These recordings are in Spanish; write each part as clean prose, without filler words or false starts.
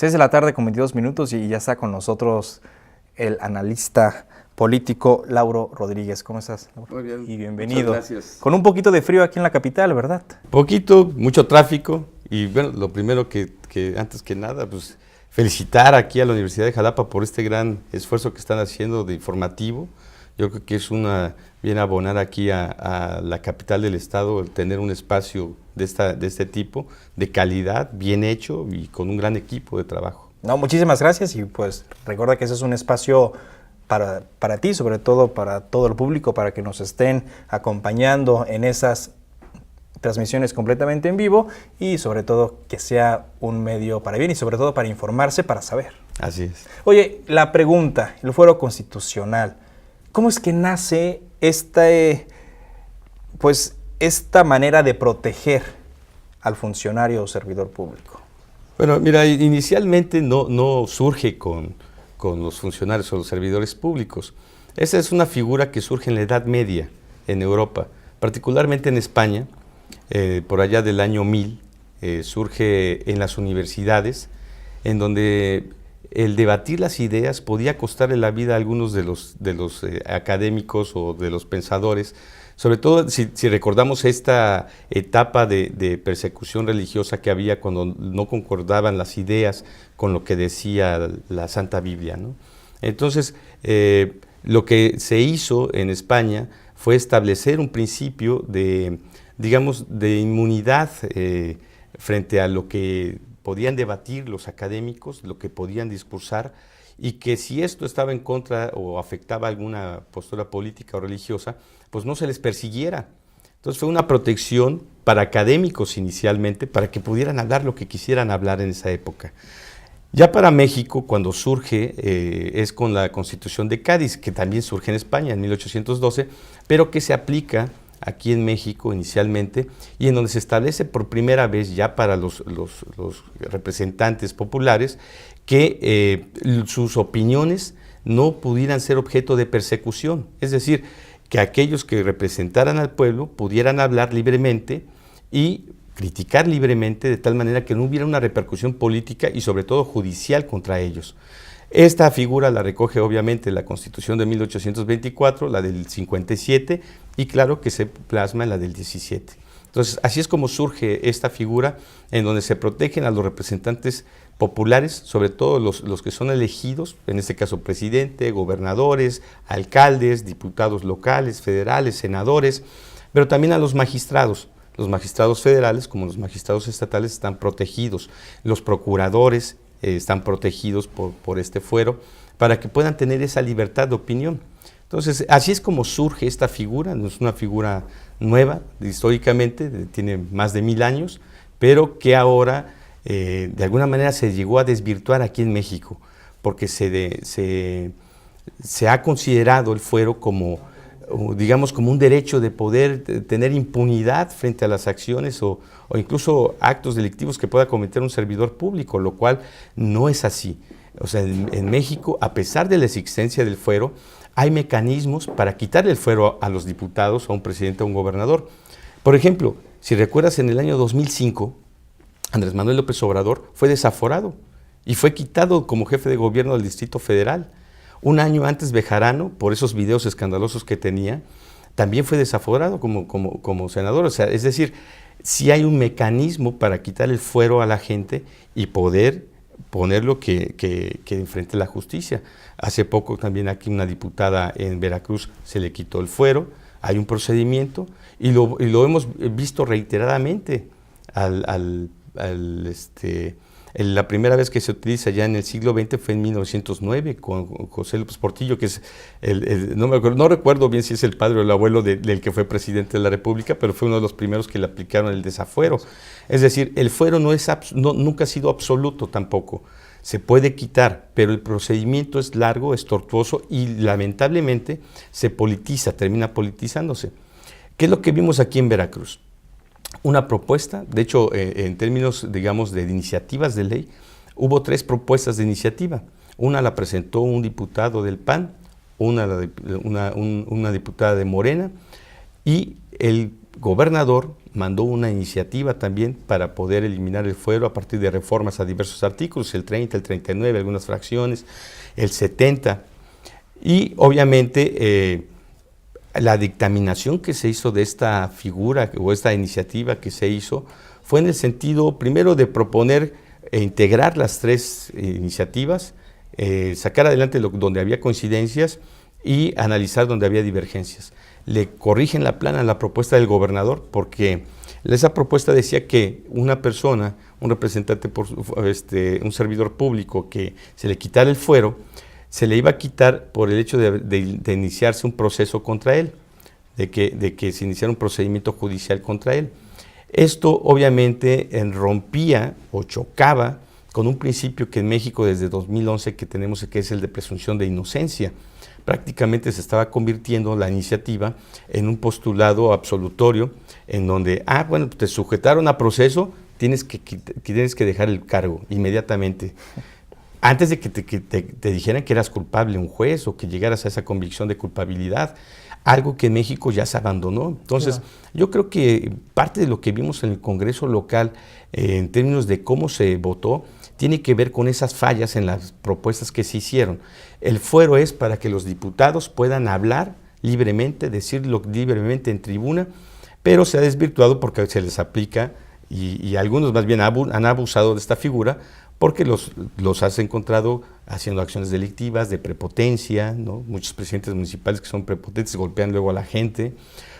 6 de la tarde con 22 minutos y ya está con nosotros el analista político Lauro Rodríguez. ¿Cómo estás, Lauro? Muy bien. Y bienvenido. Muchas gracias. Con un poquito de frío aquí en la capital, ¿verdad? Poquito, mucho tráfico y bueno, lo primero que antes que nada, pues felicitar aquí a la Universidad de Jalapa por este gran esfuerzo que están haciendo de informativo. Yo creo que es bien abonar aquí a la capital del estado el tener un espacio de este tipo, de calidad, bien hecho y con un gran equipo de trabajo. No, muchísimas gracias y pues recuerda que ese es un espacio para ti, sobre todo para todo el público, para que nos estén acompañando en esas transmisiones completamente en vivo y sobre todo que sea un medio para bien y sobre todo para informarse, para saber. Así es. Oye, la pregunta, el fuero constitucional, ¿cómo es que nace esta manera de proteger al funcionario o servidor público? Bueno, mira, inicialmente no surge con los funcionarios o los servidores públicos. Esa es una figura que surge en la Edad Media en Europa, particularmente en España, por allá del año 1000, surge en las universidades, en donde el debatir las ideas podía costarle la vida a algunos de los académicos o de los pensadores, sobre todo si recordamos esta etapa de persecución religiosa que había cuando no concordaban las ideas con lo que decía la Santa Biblia, ¿no? Entonces, lo que se hizo en España fue establecer un principio de inmunidad frente a lo que podían debatir los académicos, lo que podían discursar, y que si esto estaba en contra o afectaba alguna postura política o religiosa, pues no se les persiguiera. Entonces fue una protección para académicos inicialmente, para que pudieran hablar lo que quisieran hablar en esa época. Ya para México, cuando surge, es con la Constitución de Cádiz, que también surge en España en 1812, pero que se aplica aquí en México inicialmente, y en donde se establece por primera vez ya para los representantes populares que sus opiniones no pudieran ser objeto de persecución, es decir, que aquellos que representaran al pueblo pudieran hablar libremente y criticar libremente de tal manera que no hubiera una repercusión política y sobre todo judicial contra ellos. Esta figura la recoge obviamente la Constitución de 1824, la del 57 y claro que se plasma en la del 17. Entonces, así es como surge esta figura en donde se protegen a los representantes populares, sobre todo los que son elegidos, en este caso presidente, gobernadores, alcaldes, diputados locales, federales, senadores, pero también a los magistrados. Los magistrados federales como los magistrados estatales están protegidos, los procuradores están protegidos por este fuero para que puedan tener esa libertad de opinión. Entonces, así es como surge esta figura, no es una figura nueva, históricamente, tiene más de 1000 años, pero que ahora de alguna manera se llegó a desvirtuar aquí en México, porque se ha considerado el fuero como un derecho de poder tener impunidad frente a las acciones o incluso actos delictivos que pueda cometer un servidor público, lo cual no es así. O sea, en México, a pesar de la existencia del fuero, hay mecanismos para quitarle el fuero a los diputados, a un presidente, a un gobernador. Por ejemplo, si recuerdas, en el año 2005, Andrés Manuel López Obrador fue desaforado y fue quitado como jefe de gobierno del Distrito Federal. Un año antes, Bejarano, por esos videos escandalosos que tenía, también fue desaforado como senador. O sea, es decir, sí hay un mecanismo para quitar el fuero a la gente y poder ponerlo que enfrente la justicia. Hace poco también aquí una diputada en Veracruz se le quitó el fuero, hay un procedimiento y lo hemos visto reiteradamente la primera vez que se utiliza ya en el siglo XX fue en 1909 con José López Portillo, que es no recuerdo bien si es el padre o el abuelo del que fue presidente de la República, pero fue uno de los primeros que le aplicaron el desafuero. Es decir, el fuero nunca ha sido absoluto tampoco. Se puede quitar, pero el procedimiento es largo, es tortuoso y lamentablemente se politiza, termina politizándose. ¿Qué es lo que vimos aquí en Veracruz? Una propuesta, de hecho, en términos, digamos, de iniciativas de ley, hubo 3 propuestas de iniciativa. Una la presentó un diputado del PAN, una diputada de Morena, y el gobernador mandó una iniciativa también para poder eliminar el fuero a partir de reformas a diversos artículos, el 30, el 39, algunas fracciones, el 70. Y obviamente la dictaminación que se hizo de esta figura o esta iniciativa que se hizo fue en el sentido primero de proponer e integrar las tres iniciativas, sacar adelante donde había coincidencias y analizar donde había divergencias. Le corrigen la plana a la propuesta del gobernador porque esa propuesta decía que una persona, un representante, un servidor público que se le quitara el fuero, se le iba a quitar por el hecho de iniciarse un proceso contra él, de que se iniciara un procedimiento judicial contra él. Esto obviamente rompía o chocaba con un principio que en México desde 2011 que tenemos, que es el de presunción de inocencia. Prácticamente se estaba convirtiendo la iniciativa en un postulado absolutorio en donde, bueno, te sujetaron a proceso, tienes que dejar el cargo inmediatamente. Antes de que te dijeran que eras culpable un juez o que llegaras a esa convicción de culpabilidad, algo que en México ya se abandonó. Entonces, yo creo que parte de lo que vimos en el Congreso local, en términos de cómo se votó, tiene que ver con esas fallas en las propuestas que se hicieron. El fuero es para que los diputados puedan hablar libremente, decirlo libremente en tribuna, pero se ha desvirtuado porque se les aplica, y algunos más bien han abusado de esta figura, porque los has encontrado haciendo acciones delictivas, de prepotencia, ¿no? Muchos presidentes municipales que son prepotentes golpean luego a la gente,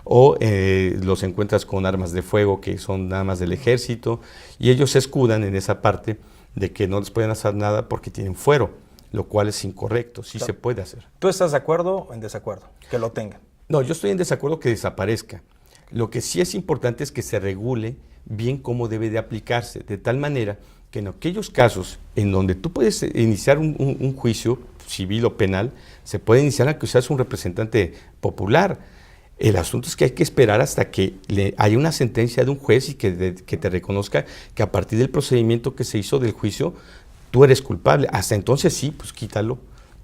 o los encuentras con armas de fuego que son nada más del ejército, y ellos se escudan en esa parte de que no les pueden hacer nada porque tienen fuero, lo cual es incorrecto, sí se puede hacer. ¿Tú estás de acuerdo o en desacuerdo? Que lo tengan. No, yo estoy en desacuerdo que desaparezca. Lo que sí es importante es que se regule bien cómo debe de aplicarse, de tal manera que en aquellos casos en donde tú puedes iniciar un juicio civil o penal, se puede iniciar aunque seas un representante popular. El asunto es que hay que esperar hasta que haya una sentencia de un juez y que te reconozca que a partir del procedimiento que se hizo del juicio, tú eres culpable. Hasta entonces sí, pues quítalo,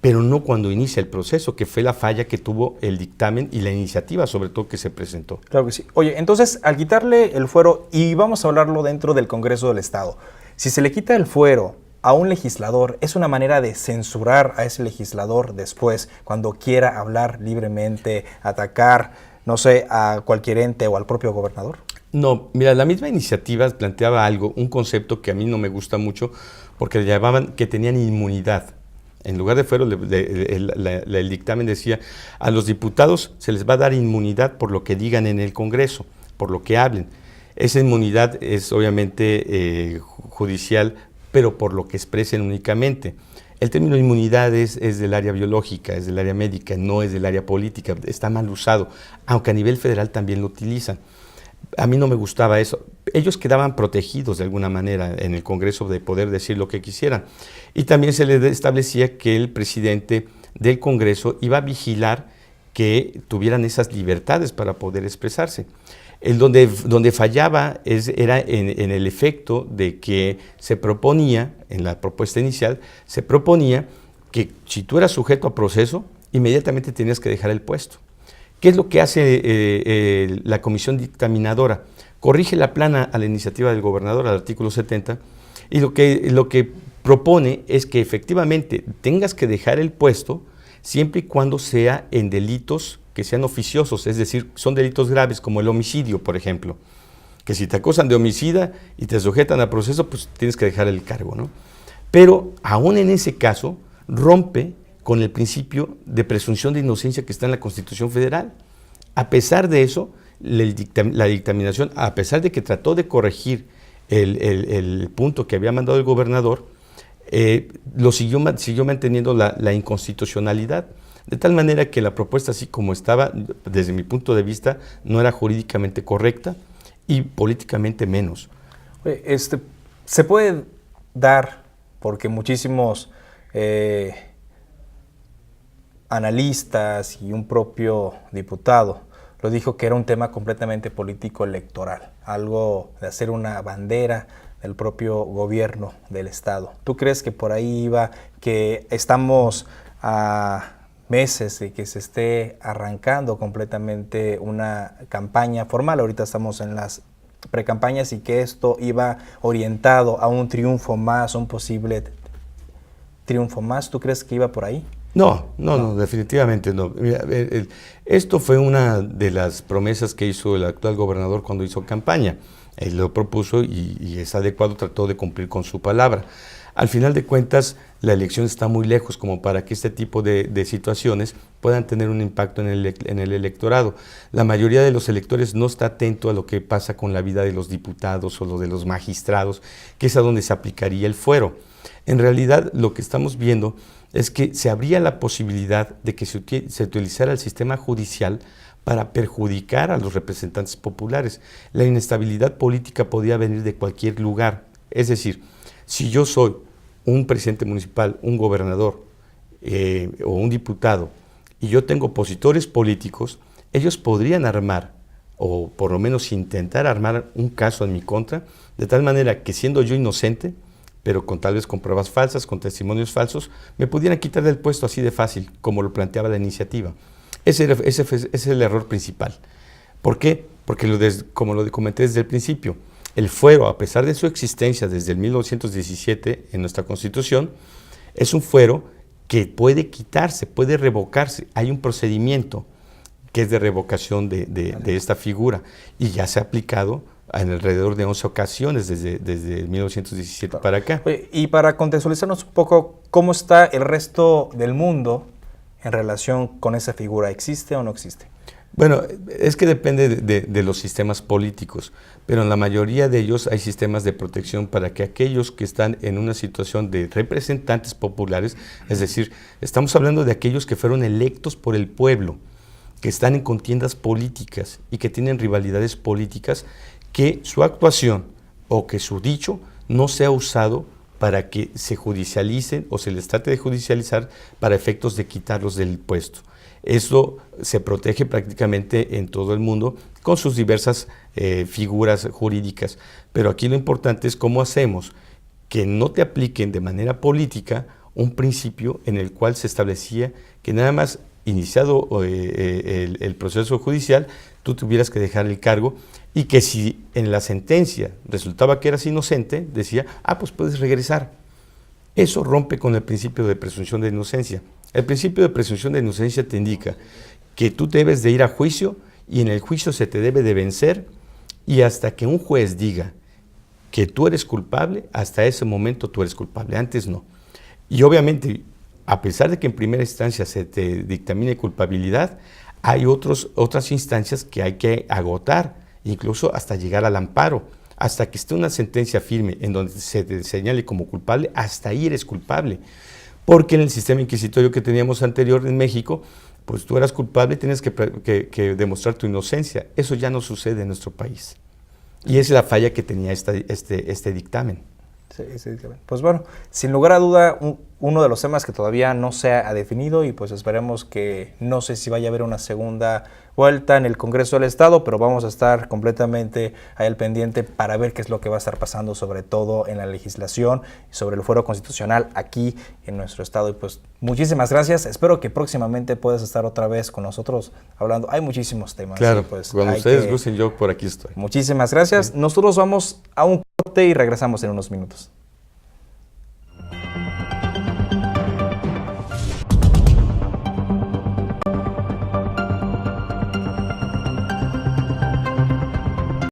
pero no cuando inicia el proceso, que fue la falla que tuvo el dictamen y la iniciativa, sobre todo, que se presentó. Claro que sí. Oye, entonces, al quitarle el fuero, y vamos a hablarlo dentro del Congreso del Estado, si se le quita el fuero a un legislador, ¿es una manera de censurar a ese legislador después, cuando quiera hablar libremente, atacar, no sé, a cualquier ente o al propio gobernador? No, mira, la misma iniciativa planteaba un concepto que a mí no me gusta mucho, porque le llamaban que tenían inmunidad. En lugar de fuero, el dictamen decía, a los diputados se les va a dar inmunidad por lo que digan en el Congreso, por lo que hablen. Esa inmunidad es obviamente judicial, pero por lo que expresen únicamente. El término inmunidad es del área biológica, es del área médica, no es del área política, está mal usado, aunque a nivel federal también lo utilizan. A mí no me gustaba eso. Ellos quedaban protegidos de alguna manera en el Congreso de poder decir lo que quisieran. Y también se les establecía que el presidente del Congreso iba a vigilar que tuvieran esas libertades para poder expresarse. Donde fallaba era en el efecto de que se proponía, en la propuesta inicial, se proponía que si tú eras sujeto a proceso, inmediatamente tenías que dejar el puesto. ¿Qué es lo que hace la comisión dictaminadora? Corrige la plana a la iniciativa del gobernador, al artículo 70, y lo que propone es que efectivamente tengas que dejar el puesto siempre y cuando sea en delitos que sean oficiosos, es decir, son delitos graves como el homicidio, por ejemplo, que si te acusan de homicida y te sujetan a proceso, pues tienes que dejar el cargo, ¿no? Pero aún en ese caso rompe con el principio de presunción de inocencia que está en la Constitución Federal. A pesar de eso, la dictaminación, a pesar de que trató de corregir el punto que había mandado el gobernador, siguió manteniendo la inconstitucionalidad, de tal manera que la propuesta, así como estaba, desde mi punto de vista, no era jurídicamente correcta y políticamente menos. Se puede dar, porque muchísimos analistas y un propio diputado lo dijo, que era un tema completamente político electoral, algo de hacer una bandera del propio gobierno del Estado. ¿Tú crees que por ahí iba, que estamos a meses de que se esté arrancando completamente una campaña formal? Ahorita estamos en las precampañas y que esto iba orientado a un triunfo más, un posible triunfo más. ¿Tú crees que iba por ahí? No, definitivamente no. Mira, esto fue una de las promesas que hizo el actual gobernador cuando hizo campaña. Él lo propuso y es adecuado, trató de cumplir con su palabra. Al final de cuentas, la elección está muy lejos como para que este tipo de situaciones puedan tener un impacto en el electorado. La mayoría de los electores no está atento a lo que pasa con la vida de los diputados o lo de los magistrados, que es a donde se aplicaría el fuero. En realidad, lo que estamos viendo es que se abría la posibilidad de que se utilizara el sistema judicial para perjudicar a los representantes populares. La inestabilidad política podía venir de cualquier lugar. Es decir, si yo soy un presidente municipal, un gobernador o un diputado, y yo tengo opositores políticos, ellos podrían armar, o por lo menos intentar armar un caso en mi contra, de tal manera que siendo yo inocente, pero tal vez con pruebas falsas, con testimonios falsos, me pudieran quitar del puesto así de fácil, como lo planteaba la iniciativa. Ese es el error principal. ¿Por qué? Porque como lo comenté desde el principio, el fuero, a pesar de su existencia desde el 1917 en nuestra Constitución, es un fuero que puede quitarse, puede revocarse. Hay un procedimiento que es de revocación de esta figura y ya se ha aplicado en alrededor de 11 ocasiones desde 1917 para acá. Y para contextualizarnos un poco, ¿cómo está el resto del mundo en relación con esa figura? ¿Existe o no existe? Bueno, es que depende de los sistemas políticos, pero en la mayoría de ellos hay sistemas de protección para que aquellos que están en una situación de representantes populares, es decir, estamos hablando de aquellos que fueron electos por el pueblo, que están en contiendas políticas y que tienen rivalidades políticas, que su actuación o que su dicho no sea usado para que se judicialicen o se les trate de judicializar para efectos de quitarlos del puesto. Eso se protege prácticamente en todo el mundo con sus diversas figuras jurídicas, pero aquí lo importante es cómo hacemos que no te apliquen de manera política un principio en el cual se establecía que nada más iniciado el proceso judicial, tú tuvieras que dejar el cargo y que si en la sentencia resultaba que eras inocente, decía, pues puedes regresar. Eso rompe con el principio de presunción de inocencia. El principio de presunción de inocencia te indica que tú debes de ir a juicio y en el juicio se te debe de vencer y hasta que un juez diga que tú eres culpable, hasta ese momento tú eres culpable, antes no. Y obviamente, a pesar de que en primera instancia se te dictamine culpabilidad, hay otras instancias que hay que agotar, incluso hasta llegar al amparo. Hasta que esté una sentencia firme en donde se te señale como culpable, hasta ahí eres culpable. Porque en el sistema inquisitorio que teníamos anterior en México, pues tú eras culpable y tienes que demostrar tu inocencia. Eso ya no sucede en nuestro país. Y esa es la falla que tenía este dictamen. Sí, pues bueno, sin lugar a duda, uno de los temas que todavía no se ha definido y pues esperemos que no sé si vaya a haber una segunda vuelta en el Congreso del Estado, pero vamos a estar completamente ahí al pendiente para ver qué es lo que va a estar pasando, sobre todo en la legislación, sobre el fuero constitucional aquí en nuestro estado. Y pues muchísimas gracias, espero que próximamente puedas estar otra vez con nosotros hablando. Hay muchísimos temas. Claro, pues cuando ustedes gusten, yo por aquí estoy. Muchísimas gracias. Sí. Nosotros vamos a un corte y regresamos en unos minutos.